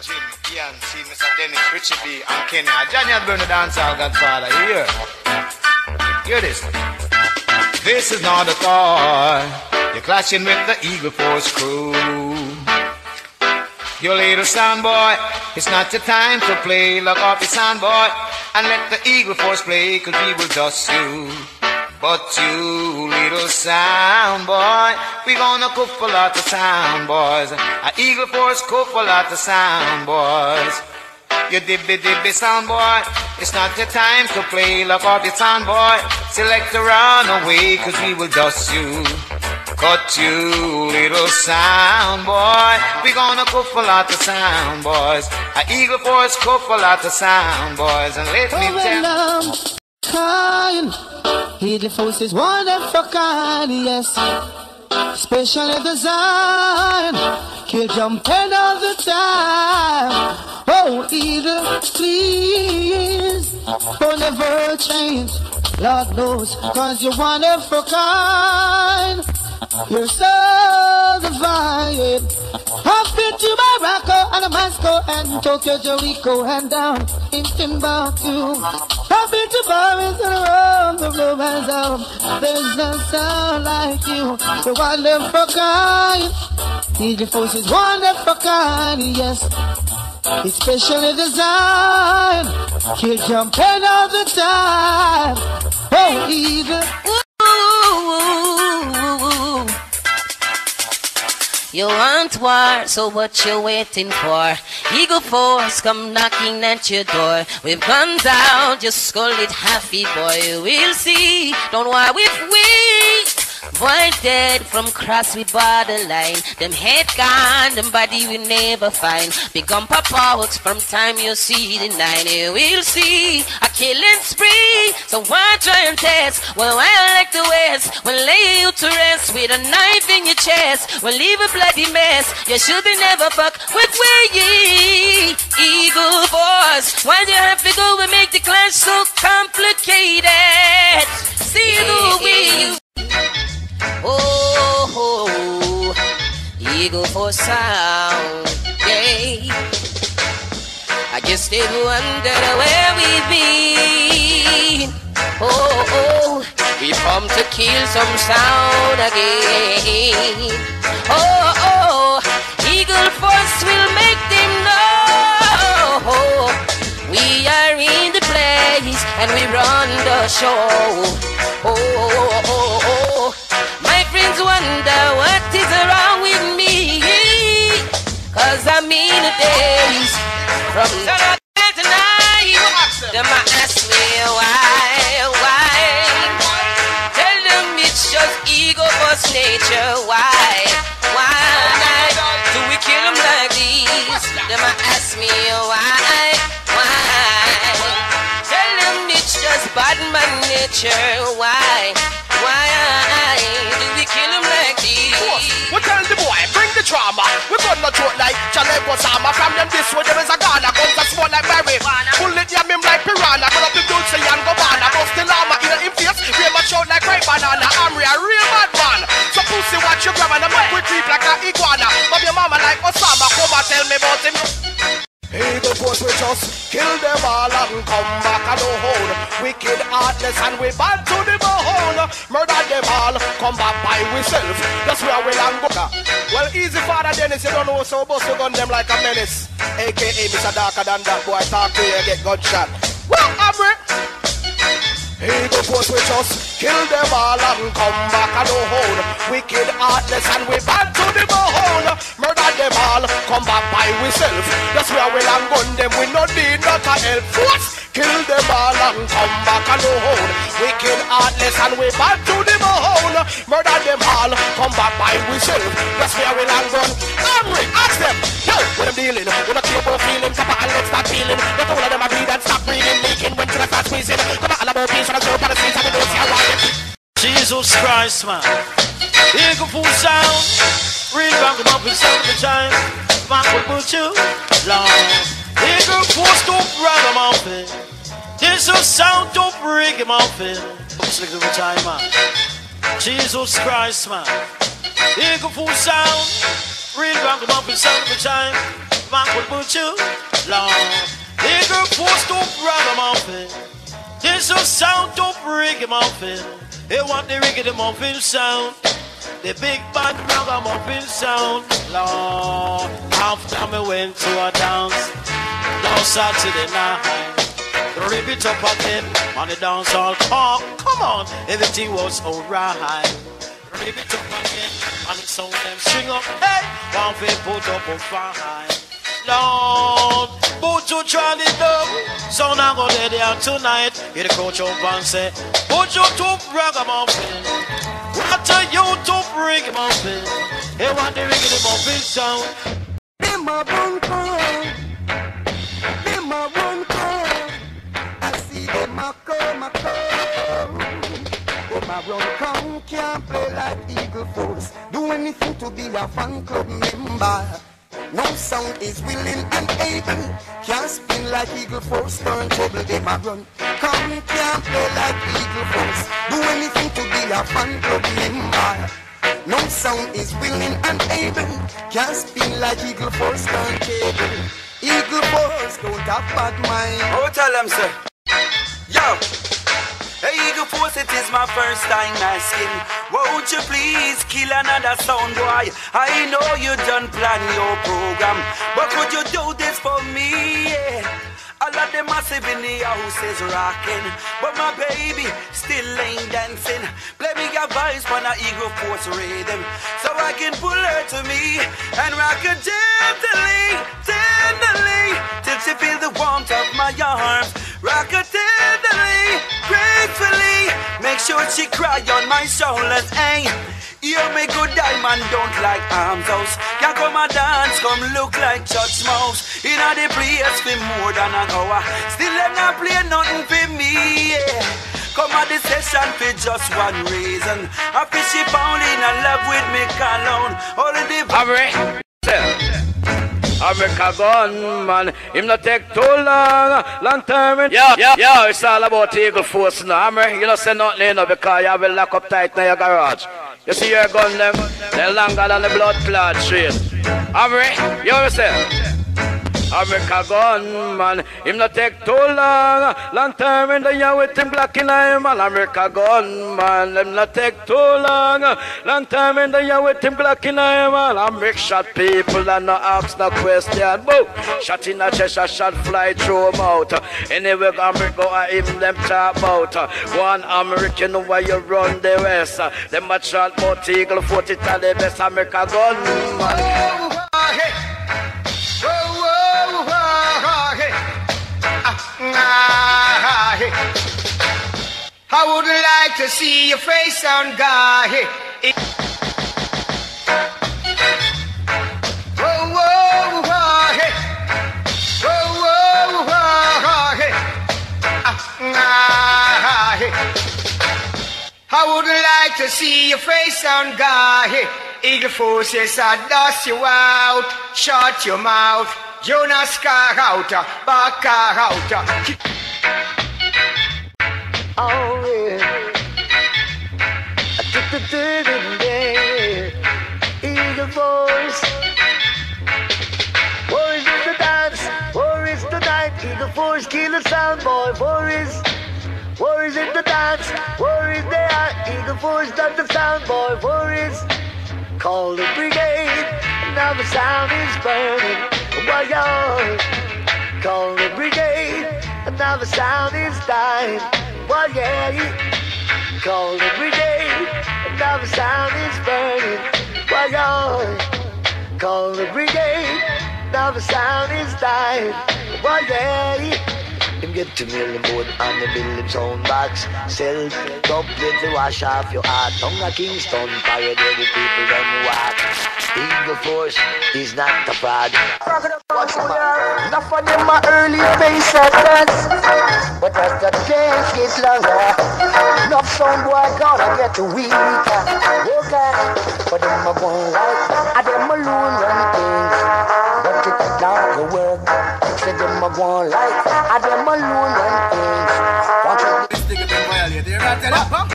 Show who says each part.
Speaker 1: Jim, Ian, C, Mr. Dennis, Richie B, and Kenny. Johnny had burned the dancehall Godfather. You hear? Hear this. This is not a toy. You're clashing with the Eagle Force crew. You little sound boy, it's not your time to play. Lock off your sound boy and let the Eagle Force play, cause we will dust you. But you little sound boy, we gonna cook a lot of sound boys. A Eagle Force cook a lot of sound boys. You dibby sound boy, it's not your time to play. Lock off your sound boy, select to run away, cause we will dust you. Cut you little sound boy, we gonna cook a lot of sound boys. A Eagle Force cook a lot of sound boys. And let me tell you,
Speaker 2: kind. Eagle Force is one of a kind, yes. Specially designed, kill jumping all the time. Oh, Eagle, please, don't ever change. Lord knows, cause you're one of a kind. You're so divine. I've been to Morocco and Moscow and Tokyo, Jericho and down in Timbuktu. I've been to Paris and around the globe and down. There's no sound like you. You're wonderful kind. Eagle Force is wonderful kind, yes. It's specially designed. Kill jumping all the time. Oh, Eagle.
Speaker 3: You want war, so what you waiting for? Eagle Force come knocking at your door. With guns out, just skull it happy boy. We'll see, don't worry if we boy dead from cross we borderline. Them head gone, them body we never find. Big gun pop out from time you see the 9. We'll see a killing spree. So why try and test? Well, I like the West. We'll lay you to rest with a knife in your chest. We'll leave a bloody mess. You should never fuck with we Eagle Force. Why do you have to go and make the clash so complicated? See the way. Oh, Eagle Force sound, yeah. I guess they've wondered where we've been. Oh, we come to kill some sound again. Oh, Eagle Force will make them know we are in the place and we run the show. Oh, my friends wonder what is wrong with me, cause I'm in the days from tonight. Them ask me why. Tell them it's just Eagle Force nature. Why do we kill them like this? Them ask me why. Tell them it's just bad man nature. Why do we kill him like this?
Speaker 4: We tell the boy, bring the trauma. We got no throat like Jaleb Osama. From them this way, there is a Ghana. Guns that small like Mary. Bullet yam him like piranha. Put up the Dulce and Gabbana. Bust the llama in him face. Real much out like ripe banana. I'm a real bad man. So pussy watch you grab and I'm up with creep like an iguana. But your mama like Osama. Come and tell me about him. Eagle Force we just kill them all and come back and no hold. Wicked, heartless and we bad to the bone. Murder them all, come back by ourselves. That's where we land go. Well, easy Father Dennis, you don't know, so bust to gun them like a menace. AKA Mr. Darker than that boy, talk to you, get gunshot. Well, Amri. Eagle Force we just kill them all and come back and no hold. Wicked, heartless and we bad to the bone. Murder them all, come back by ourselves. That's where we land gun them, we no need not a help. Force, kill them all and come back and no hold. Wicked, heartless and we bad to the bone. Murder them all, come back by ourselves. That's where we land gun. Amri, ask them, yo, what I'm dealing. We not care about feeling, come on, let's start feeling. Not all of them agree and stop breathing, leaking when to start squeezing. Come on, all about peace.
Speaker 5: Jesus Christ, man. Eagle Force sound. Real rock them up and sound the time. Man will put you long. Eagle Force don't rag them off it. Jesus sound don't break him off it. Slick the time, man. Jesus Christ, man. Eagle Force sound. Real ragamuffin sound of a chime. Man could put you long. Eagle Force to ragamuffin. This is sound of ragamuffin. They want the riggedy muffin sound. The big bad ragamuffin sound. Lord, after me went to a dance. Now Saturday night. Rip it up again on the dance hall. Oh, come on, everything was alright. Rip it up again and the sound them string up. Hey, one fit put up on fire. Lord, put you try it up. So now go there tonight. Hear the coach up and say, put you to ragamuffin. What are you to ragamuffin? Hey, what the riggedy muffin sound?
Speaker 2: Be my bunker. Be my bunker. I see them a come. Them a run come, can't play like Eagle Force. Do anything to be a fan club member. No sound is willing and able. Can't spin like Eagle Force, turntable them a run. Come, can't play like Eagle Force. Do anything to be a fan club member. No sound is willing and able. Can't spin like Eagle Force, turntable. Eagle Force don't have bad mind.
Speaker 6: Oh, tell them, sir. Yo. Hey, Eagle Force, it is my first time asking. Won't you please kill another sound boy? I know you done plan your program, but could you do this for me? Yeah. All of them massive in the house is rocking, but my baby still ain't dancing. Play me a voice on a Eagle Force rhythm, so I can pull her to me and rock her gently, tenderly, till she feel the warmth of my arms. Rock her tenderly, gracefully, make sure she cry on my shoulders. Hey, hear me good diamond, don't like arms house. Can't come and dance, come look like church mouse. In a the place for more than an hour, still them not play nothing for me. Yeah. Come at the session for just one reason. I feel she found in love with me cologne. Only the
Speaker 7: America gunman, him not take too long, long term. Yo, it's all about Eagle Force now. You don't say nothing, you know, because you have a lock up tight in your garage. You see your gun, them, they're longer than the blood clot straight. You understand? America gunman, him not take too long, long term in the year with him black in eye, man. America gunman, him not take too long, long term in the year with him black in eye, man. I make shot people and no ask no question. Boom, shot in a chest, a shot fly through him out. Anyway, America at him them talk about. One American where you run the west. Them a shot about Eagle 40 to the best. America gunman.
Speaker 1: I would like to see your face on God. I would like to see your face on God. Eagle Force, yes, I dust you out, shut your mouth. Jonas car out, back car out.
Speaker 2: Oh yeah. Eagle Force. War is in the dance, war is the night. Eagle Force, kill the sound boy. War is in the dance, war is there. Eagle Force, done the sound boy. War is call the brigade. Now the sound is burning. Why y'all call the brigade? And now the sound is dying. Why yeah, call the brigade. And now the sound is burning. Why y'all call the brigade? Now the sound is dying. Why yeah. Him get to million board and the build him sound box. Sell top with the wash off your heart. Tongue a Kingston, parade the people them walk. Eagle Force is not a fraud. Enough of them are early pace dance, but as the days get longer, enough sound boy gonna get weaker. Okay, but them a going right, and them alone run things, but it not go work. Say them a going right, and them alone run things. Want to this nigga been violated? You're not telling